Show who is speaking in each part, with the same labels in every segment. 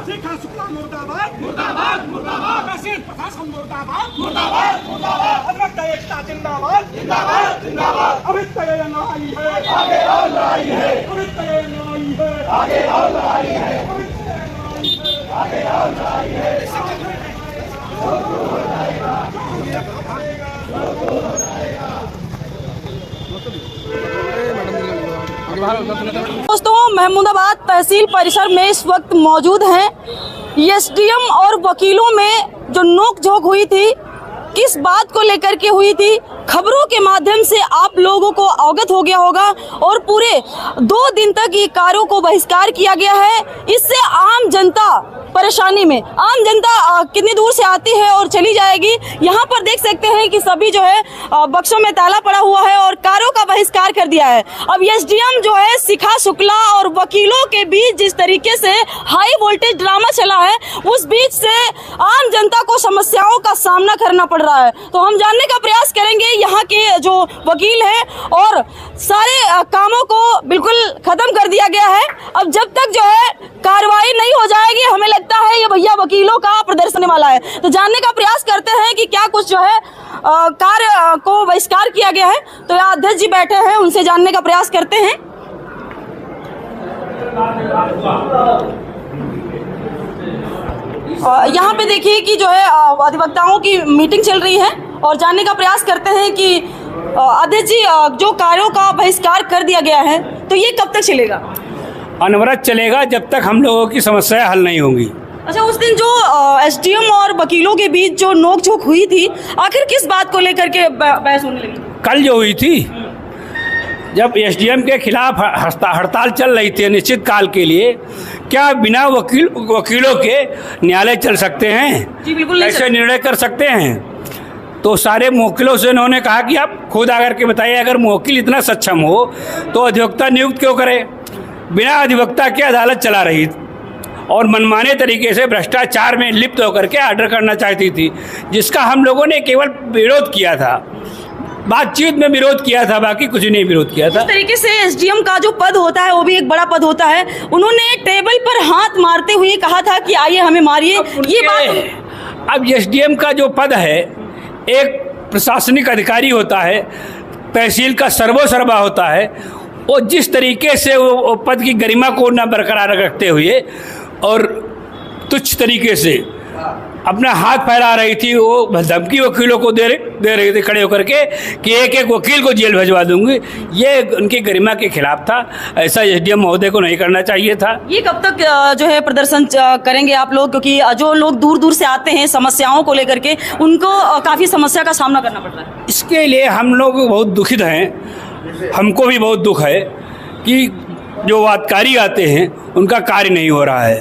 Speaker 1: शिखा शुक्ला मुर्दाबाद मुर्दाबाद मुर्दाबाद, तहसील प्रशासन मुर्दाबाद मुर्दाबाद मुर्दाबाद, अधिवक्ता एकता जिंदाबाद जिंदाबाद जिंदाबाद, अभी तक ये लड़ाई है आगे और लड़ाई है, अभी तक ये लड़ाई है आगे और लड़ाई है, आगे और लड़ाई है।
Speaker 2: दोस्तों, महमूदाबाद तहसील परिसर में इस वक्त मौजूद हैं। एसडीएम और वकीलों में जो नोकझोंक हुई थी, किस बात को लेकर के हुई थी, खबरों के माध्यम से आप लोगों को अवगत हो गया होगा। और पूरे 2 दिन तक ये कार्यों को बहिष्कार किया गया है। इससे आम जनता परेशानी में, आम जनता कितनी दूर से आती है और चली जाएगी। यहाँ पर देख सकते हैं कि सभी जो है बक्सों में ताला पड़ा हुआ है और कारों का बहिष्कार कर दिया है। अब एसडीएम जो है शिखा शुक्ला और वकीलों के बीच जिस तरीके से हाई वोल्टेज ड्रामा चला है, उस बीच से आम जनता को समस्याओं का सामना करना पड़ रहा है। तो हम जानने का प्रयास करेंगे यहाँ के जो वकील है, और सारे कामों को बिल्कुल खत्म कर दिया गया है। अब जब तक जो है कार्रवाई नहीं हो जाएगी, हमें लगता है ये भैया वकीलों का प्रदर्शन वाला है। तो जानने का प्रयास करते हैं कि क्या कुछ जो है कार्य को बहिष्कार किया गया है। तो यहाँ अध्यक्ष जी बैठे हैं, उनसे जानने का प्रयास करते हैं। यहाँ पे देखिए कि जो है अधिवक्ताओं की मीटिंग चल रही है और जानने का प्रयास करते हैं कि अध्यक्ष जी, जो कार्यों का बहिष्कार कर दिया गया है, तो ये कब तक चलेगा?
Speaker 3: अनवरत चलेगा जब तक हम लोगों की समस्याएं हल नहीं होंगी।
Speaker 2: अच्छा, उस दिन जो एसडीएम और वकीलों के बीच जो नोकझोंक हुई थी, आखिर किस बात को लेकर के बहस होने लगी?
Speaker 3: कल जो हुई थी, जब एसडीएम के खिलाफ हड़ताल चल रही थी निश्चित काल के लिए, क्या बिना वकीलों के न्यायालय चल सकते हैं?
Speaker 2: जी बिल्कुल नहीं।
Speaker 3: ऐसे निर्णय कर सकते हैं? तो सारे मुवक्किलों से उन्होंने कहा कि आप खुद आकर के बताइए, अगर मुवक्किल इतना सक्षम हो तो अधिवक्ता नियुक्त क्यों करे? बिना अधिवक्ता के अदालत चला रही और मनमाने तरीके से भ्रष्टाचार में लिप्त होकर के आर्डर करना चाहती थी, जिसका हम लोगों ने केवल विरोध किया था, बातचीत में विरोध किया था, बाकी कुछ नहीं विरोध किया था।
Speaker 2: इस तरीके से एसडीएम का जो पद होता है वो भी एक बड़ा पद होता है। उन्होंने टेबल पर हाथ मारते हुए कहा था कि आइए हमें मारिए। ये बात,
Speaker 3: अब एसडीएम का जो पद है, एक प्रशासनिक अधिकारी होता है, तहसील का सर्वोसर्वा होता है, वो जिस तरीके से वो पद की गरिमा को न बरकरार रखते हुए और तुच्छ तरीके से अपना हाथ फैला रही थी, वो धमकी वकीलों को दे रही थी खड़े होकर के कि एक एक वकील को जेल भिजवा दूंगी। ये उनकी गरिमा के खिलाफ था। ऐसा एसडीएम महोदय को नहीं करना चाहिए था।
Speaker 2: ये कब तक जो है प्रदर्शन करेंगे आप लोग? क्योंकि जो लोग दूर दूर से आते हैं समस्याओं को लेकर के, उनको काफ़ी समस्या का सामना करना पड़ रहा है।
Speaker 3: इसके लिए हम लोग बहुत दुखित हैं। हमको भी बहुत दुख है कि जो वादकारी आते हैं उनका कार्य नहीं हो रहा है।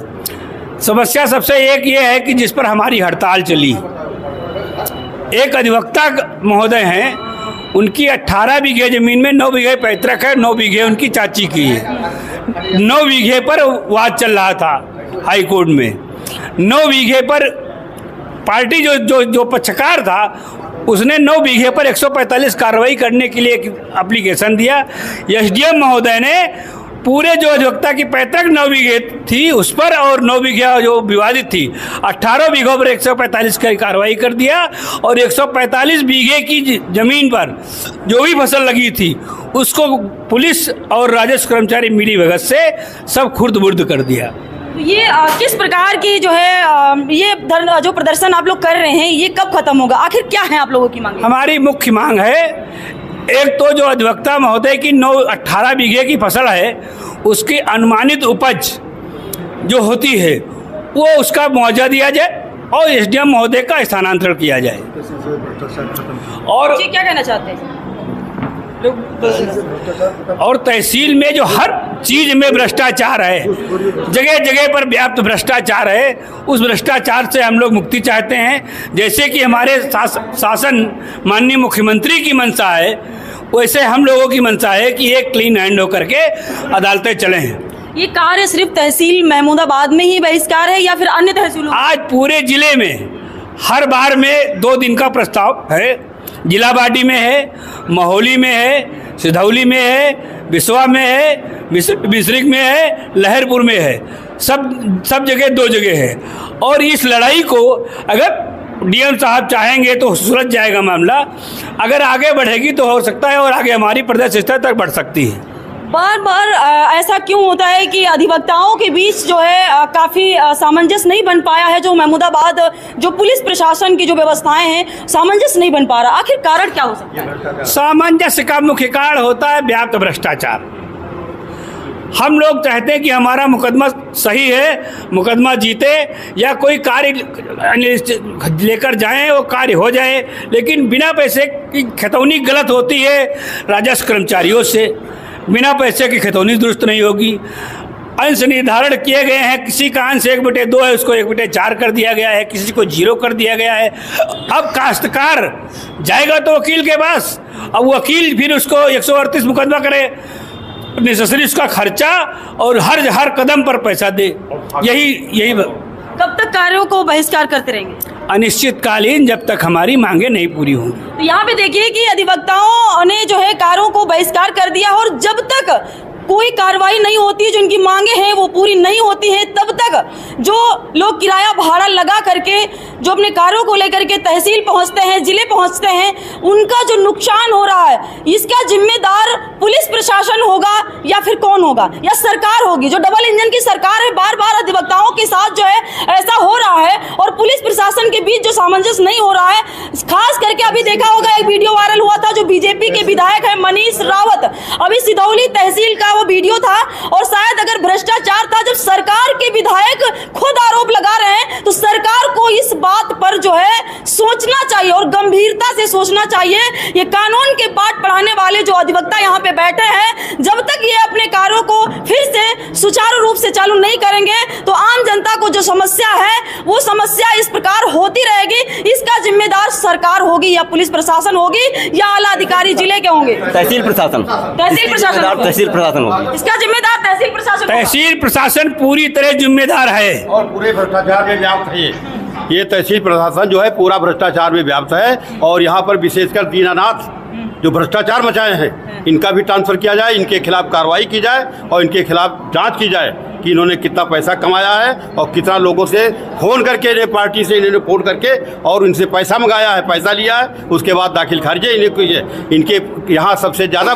Speaker 3: समस्या सबसे एक ये है कि जिस पर हमारी हड़ताल चली, एक अधिवक्ता महोदय हैं, उनकी 18 बीघे ज़मीन में 9 बीघे पैतृक है, 9 बीघे उनकी चाची की है। 9 बीघे पर वाद चल रहा था हाई कोर्ट में। 9 बीघे पर पार्टी जो पक्षकार था, उसने 9 बीघे पर 145 कार्रवाई करने के लिए एक एप्लीकेशन दिया। एसडीएम महोदय ने पूरे जो अधिवक्ता की पैतृक 9 बीघे थी उस पर, और 9 बीघा जो विवादित थी, 18 बीघों पर 145 की कार्रवाई कर दिया। और 145 बीघे की ज़मीन पर जो भी फसल लगी थी उसको पुलिस और राजस्व कर्मचारी मिली भगत से सब खुर्द-बुर्द कर दिया।
Speaker 2: ये किस प्रकार की जो है ये जो प्रदर्शन आप लोग कर रहे हैं, ये कब खत्म होगा? आखिर क्या है आप लोगों की मांग?
Speaker 3: हमारी मुख्य मांग है, एक तो जो अधिवक्ता महोदय की 18 बीघे की फसल है, उसकी अनुमानित उपज जो होती है वो उसका मुआवजा दिया जाए और एसडीएम महोदय का स्थानांतरण किया जाए। और
Speaker 2: जी क्या कहना चाहते हैं?
Speaker 3: और तहसील में जो हर चीज़ में भ्रष्टाचार है, जगह जगह पर व्याप्त भ्रष्टाचार है, उस भ्रष्टाचार से हम लोग मुक्ति चाहते हैं। जैसे कि हमारे शासन माननीय मुख्यमंत्री की मंशा है, वैसे हम लोगों की मंशा है कि एक क्लीन हैंड होकर के अदालतें चलें।
Speaker 2: ये कार्य सिर्फ तहसील महमूदाबाद में ही बहिष्कार है या फिर अन्य तहसीलों?
Speaker 3: आज पूरे जिले में हर बार में 2 दिन का प्रस्ताव है। जिलाबाड़ी में है, महोली में है, सिधौली में है, बिसवा में है, बिसरिक में है, लहरपुर में है। सब जगह दो जगह है। और इस लड़ाई को अगर डीएम साहब चाहेंगे तो सुलझ जाएगा मामला, अगर आगे बढ़ेगी तो हो सकता है और आगे हमारी प्रदेश स्तर तक बढ़ सकती है।
Speaker 2: बार बार ऐसा क्यों होता है कि अधिवक्ताओं के बीच जो है काफ़ी सामंजस्य नहीं बन पाया है? जो महमूदाबाद जो पुलिस प्रशासन की जो व्यवस्थाएं हैं सामंजस्य नहीं बन पा रहा, आखिर कारण क्या हो सकता है?
Speaker 3: सामंजस्य का मुख्य कारण होता है व्याप्त भ्रष्टाचार। हम लोग चाहते हैं कि हमारा मुकदमा सही है, मुकदमा जीते या कोई कार्य लेकर जाएं वो कार्य हो जाए, लेकिन बिना पैसे की खतौनी गलत होती है राजस्व कर्मचारियों से। बिना पैसे की खतौनी दुरुस्त नहीं होगी। अंश निर्धारण किए गए हैं, किसी का अंश 1/2 है, उसको 1/4 कर दिया गया है, किसी को 0 कर दिया गया है। अब काश्तकार जाएगा तो वकील के पास, अब वकील फिर उसको 138 मुकदमा करे, नेसेसरी उसका खर्चा और हर कदम पर पैसा दे। यही
Speaker 2: कब तक कार्यों को बहिष्कार करते रहेंगे?
Speaker 3: अनिश्चितकालीन, जब तक हमारी मांगे नहीं पूरी होंगी।
Speaker 2: तो यहाँ पे देखिए कि अधिवक्ताओं ने जो है कार्यों को बहिष्कार कर दिया और जब तक कोई कार्रवाई नहीं होती, जो उनकी मांगे हैं वो पूरी नहीं होती हैं, तब तक जो लोग किराया भाड़ा लगा करके जो अपने कार्यों को लेकर के तहसील पहुंचते हैं, जिले पहुंचते हैं, उनका जो नुकसान हो रहा है, इसका जिम्मेदार पुलिस प्रशासन होगा या फिर कौन होगा? या सरकार होगी? जो डबल इंजन की सरकार है, बार बार अधिवक्ताओं के साथ जो है ऐसा हो रहा है और पुलिस प्रशासन के बीच जो सामंजस्य नहीं हो रहा है। खास करके अभी देखा होगा, एक वीडियो वायरल हुआ था, जो बीजेपी के विधायक है मनीष रावत, अभी सिधौली तहसील का वो वीडियो था और शायद अगर भ्रष्टाचार था, जब सरकार के विधायक खुद आरोप लगा रहे हैं तो सरकार को इस बात पर जो है सोचना चाहिए और गंभीरता से सोचना चाहिए। ये कानून के पाठ पढ़ाने वाले जो अधिवक्ता यहाँ पे बैठे हैं, जब तक ये अपने कार्यों को फिर से सुचारू रूप से चालू नहीं करेंगे तो आम जनता को जो समस्या है वो समस्या इस प्रकार होती रहेगी। इसका जिम्मेदार सरकार होगी या पुलिस प्रशासन होगी या आला अधिकारी जिले के होंगे? तहसील प्रशासन इसका जिम्मेदार तहसील प्रशासन।
Speaker 3: तहसील प्रशासन पूरी तरह जिम्मेदार है
Speaker 4: और पूरे भ्रष्टाचार में व्याप्त है। ये तहसील प्रशासन जो है पूरा भ्रष्टाचार में व्याप्त है और यहाँ पर विशेषकर दीनानाथ जो भ्रष्टाचार मचाए हैं, इनका भी ट्रांसफर किया जाए, इनके खिलाफ कार्रवाई की जाए और इनके खिलाफ जांच की जाए कि इन्होंने कितना पैसा कमाया है और कितना लोगों से फ़ोन करके, इन्हें पार्टी से इन्होंने फ़ोन करके और इनसे पैसा मंगाया है, पैसा लिया है, उसके बाद दाखिल खारिज इनके यहाँ सबसे ज़्यादा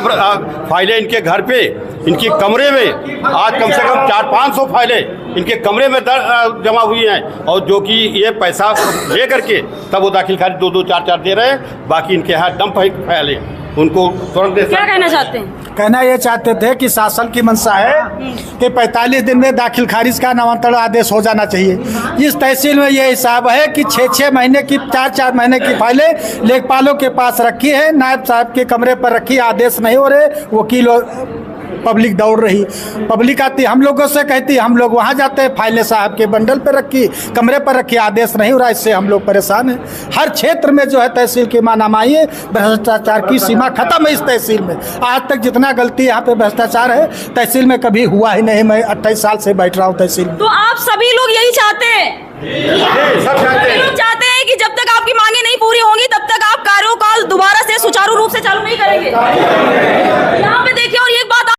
Speaker 4: फाइलें इनके घर पे, इनके कमरे में आज कम से कम 400-500 फाइलें इनके कमरे में जमा हुई हैं और जो कि ये पैसा ले करके तब वो दाखिल खारिज 2-2, 4-4 दे रहे हैं। बाकी इनके यहाँ डंप फाइलें, उनको तुरंत दे।
Speaker 2: क्या कहना चाहते हैं?
Speaker 5: कहना ये चाहते थे कि शासन की मंशा है कि 45 दिन में दाखिल खारिज का नामांतरण आदेश हो जाना चाहिए। इस तहसील में ये हिसाब है कि 6-6 महीने की, 4-4 महीने की फाइलें लेखपालों के पास रखी है, नायब साहब के कमरे पर रखी, आदेश नहीं हो रहे, वकील पब्लिक दौड़ रही, पब्लिक आती, हम लोगों से कहती, हम लोग वहाँ जाते हैं, फाइलें साहब के बंडल पर रखी, कमरे पर रखी, आदेश नहीं हो रहा, इससे हम लोग परेशान हैं। हर क्षेत्र में जो है तहसील की मानामाई है, भ्रष्टाचार की सीमा खत्म है इस तहसील में। आज तक जितना गलती यहाँ पे भ्रष्टाचार है तहसील में कभी हुआ ही नहीं। मैं 28 साल से बैठ रहा हूँ तहसील में।
Speaker 2: तो आप सभी लोग यही चाहते हैं? सभी लोग चाहते हैं कि जब तक आपकी मांगे नहीं पूरी होंगी तब तक आप कार्यों का दोबारा से सुचारू रूप से चालू नहीं करेंगे?